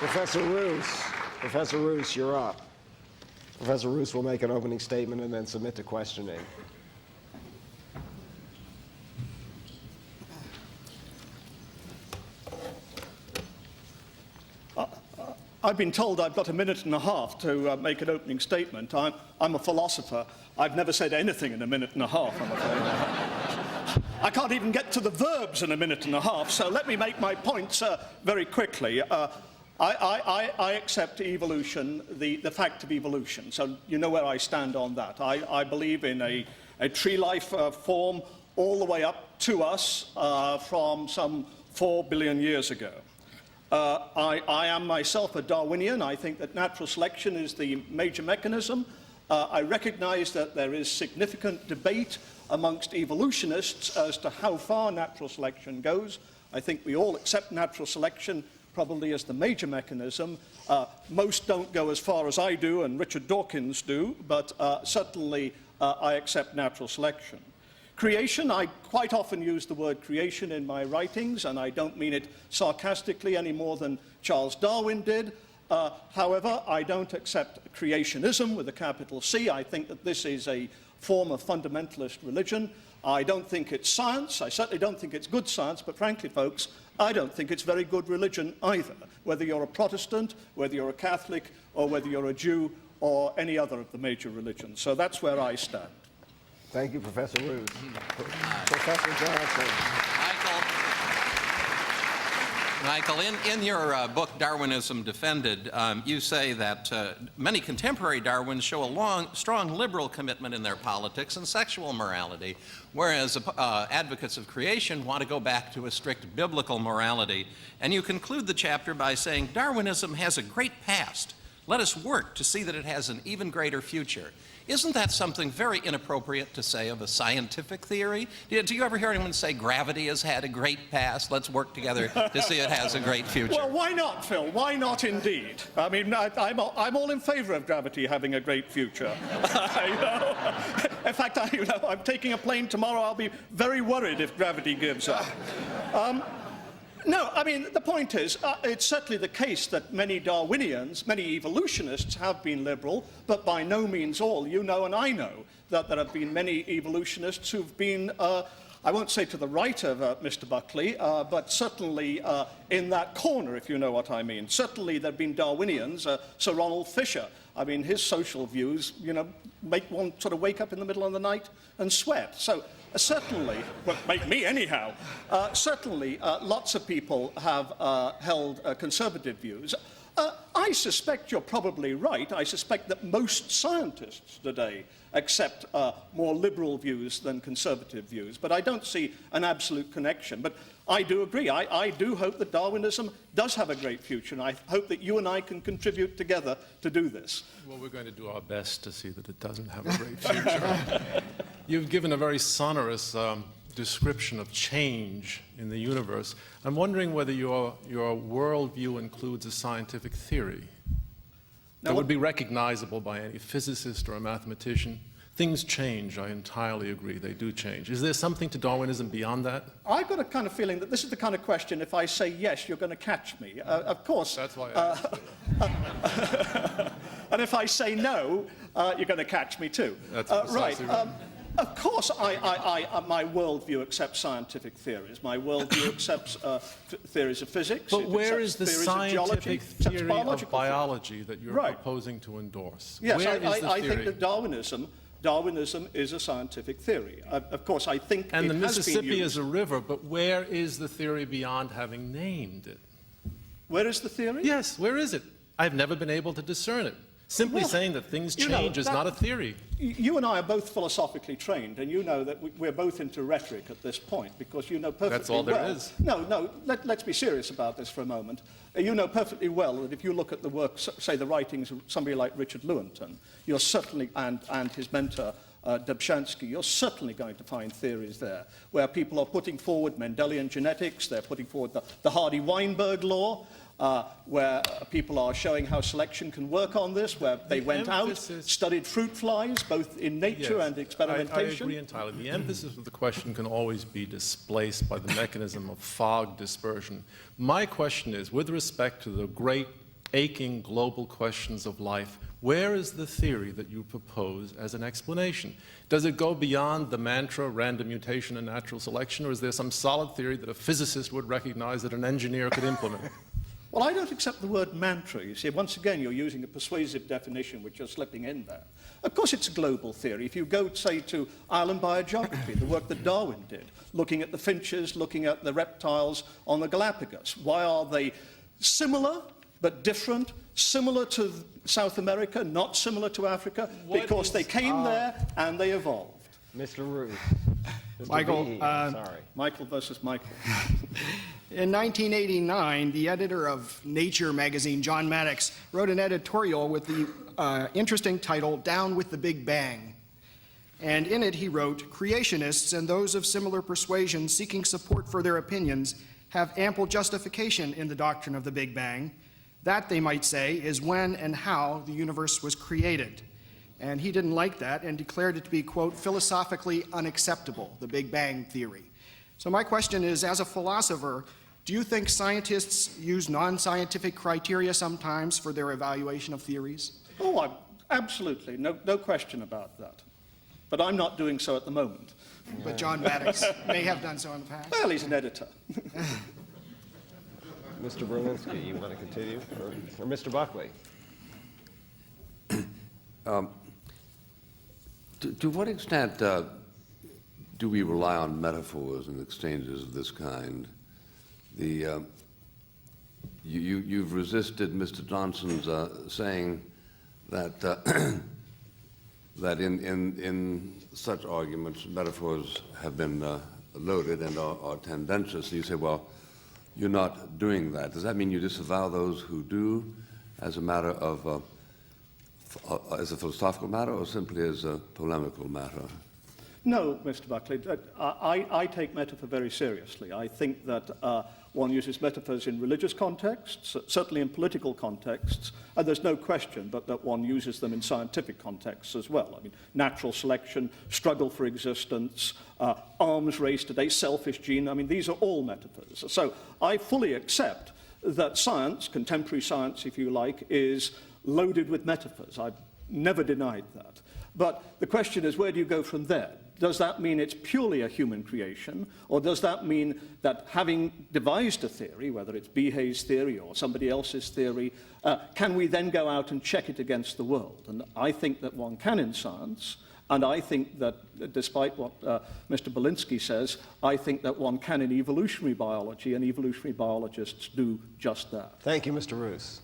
Professor Ruse. Professor Ruse, you're up. Professor Ruse will make an opening statement and then submit to questioning. I've been told I've got a minute and a half to make an opening statement. I'm a philosopher. I've never said anything in a minute and a half, I'm afraid. I can't even get to the verbs in a minute and a half, so let me make my points very quickly. I accept evolution, the fact of evolution, so you know where I stand on that. I believe in a tree-life form all the way up to us from some 4 billion years ago. I am myself a Darwinian. I think that natural selection is the major mechanism. I recognize that there is significant debate amongst evolutionists as to how far natural selection goes. I think we all accept natural selection probably as the major mechanism. Most don't go as far as I do and Richard Dawkins do, but certainly I accept natural selection. Creation, I quite often use the word creation in my writings, and I don't mean it sarcastically any more than Charles Darwin did. However, I don't accept creationism with a capital C. I think that this is a form of fundamentalist religion. I don't think it's science. I certainly don't think it's good science, but frankly, folks, I don't think it's very good religion either, whether you're a Protestant, whether you're a Catholic, or whether you're a Jew, or any other of the major religions. So that's where I stand. Thank you, Professor Ruse. Professor Johnson. Michael, in your book, Darwinism Defended, you say that many contemporary Darwins show a strong liberal commitment in their politics and sexual morality, whereas advocates of creation want to go back to a strict biblical morality. And you conclude the chapter by saying, Darwinism has a great past. Let us work to see that it has an even greater future. Isn't that something very inappropriate to say of a scientific theory? Do you ever hear anyone say gravity has had a great past? Let's work together to see it has a great future. Well, why not, Phil? Why not indeed? I mean, I'm all in favor of gravity having a great future. In fact, I'm taking a plane tomorrow. I'll be very worried if gravity gives up. No, I mean, the point is, it's certainly the case that many Darwinians, many evolutionists have been liberal, but by no means all. You know and I know that there have been many evolutionists who've been, I won't say to the right of Mr. Buckley, but certainly in that corner, if you know what I mean. Certainly there have been Darwinians, Sir Ronald Fisher. I mean, his social views, make one sort of wake up in the middle of the night and sweat. So certainly, well, make me anyhow, certainly lots of people have held conservative views. I suspect you're probably right. I suspect that most scientists today accept more liberal views than conservative views, but I don't see an absolute connection. But I do agree. I do hope that Darwinism does have a great future, and I hope that you and I can contribute together to do this. Well, we're going to do our best to see that it doesn't have a great future. You've given a very sonorous description of change in the universe. I'm wondering whether your worldview includes a scientific theory that would be recognizable by any physicist or a mathematician. Things change, I entirely agree, they do change. Is there something to Darwinism beyond that? I've got a kind of feeling that this is the kind of question, if I say yes, you're going to catch me. Of course. That's why I asked it. And if I say no, you're going to catch me too. That's right. right. Of course, my worldview accepts scientific theories. My worldview accepts theories of physics. But where is the scientific theory of biology that you're right. proposing to endorse? Yes, where is the I theory? think that Darwinism is a scientific theory. Of course, I think and the it has Mississippi been used. is a river, but where is the theory beyond having named it? Where is the theory? Yes, where is it? I've never been able to discern it. Simply saying that things change is not a theory. You and I are both philosophically trained, and you know that we're both into rhetoric at this point, because you know perfectly That's all there is. No, let's be serious about this for a moment. You know perfectly well that if you look at the work, say the writings of somebody like Richard Lewontin, you're certainly, and his mentor, Dobzhansky, you're certainly going to find theories there where people are putting forward Mendelian genetics, they're putting forward the Hardy-Weinberg law, where people are showing how selection can work on this, where they went out, studied fruit flies, both in nature and experimentation. I agree entirely. The emphasis of the question can always be displaced by the mechanism of fog dispersion. My question is, with respect to the great aching global questions of life, where is the theory that you propose as an explanation? Does it go beyond the mantra, random mutation and natural selection, or is there some solid theory that a physicist would recognize that an engineer could implement? Well, I don't accept the word mantra. You see, once again, you're using a persuasive definition which you're slipping in there. Of course, it's a global theory. If you go, say, to island biogeography, the work that Darwin did, looking at the finches, looking at the reptiles on the Galapagos, why are they similar but different? Similar to South America, not similar to Africa, because they came there and they evolved. Mr. Ruse. Mr. Michael, Behe, sorry. Michael versus Michael. In 1989, the editor of Nature magazine, John Maddox, wrote an editorial with the interesting title, Down with the Big Bang. And in it he wrote, creationists and those of similar persuasion seeking support for their opinions have ample justification in the doctrine of the Big Bang. That, they might say, is when and how the universe was created. And he didn't like that and declared it to be, quote, philosophically unacceptable, the Big Bang theory. So my question is, as a philosopher, do you think scientists use non-scientific criteria sometimes for their evaluation of theories? Oh, absolutely, no question about that. But I'm not doing so at the moment. But John Maddox may have done so in the past. Well, he's an editor. Mr. Berlinski, you want to continue? Or Mr. Buckley? To what extent do we rely on metaphors and exchanges of this kind? You've resisted Mr. Johnson's saying that that in such arguments metaphors have been loaded and are tendentious. You say, well, you're not doing that. Does that mean you disavow those who do, as a matter of as a philosophical matter, or simply as a polemical matter? No, Mr. Buckley, I take metaphor very seriously. I think that one uses metaphors in religious contexts, certainly in political contexts, and there's no question but that one uses them in scientific contexts as well. I mean, natural selection, struggle for existence, arms race today, selfish gene, I mean, these are all metaphors. So I fully accept that science, contemporary science, if you like, is loaded with metaphors. I've never denied that. But the question is, where do you go from there? Does that mean it's purely a human creation, or does that mean that having devised a theory, whether it's Behe's theory or somebody else's theory, can we then go out and check it against the world? And I think that one can in science, and I think that, despite what Mr. Berlinski says, I think that one can in evolutionary biology, and evolutionary biologists do just that. Thank you, Mr. Ruse.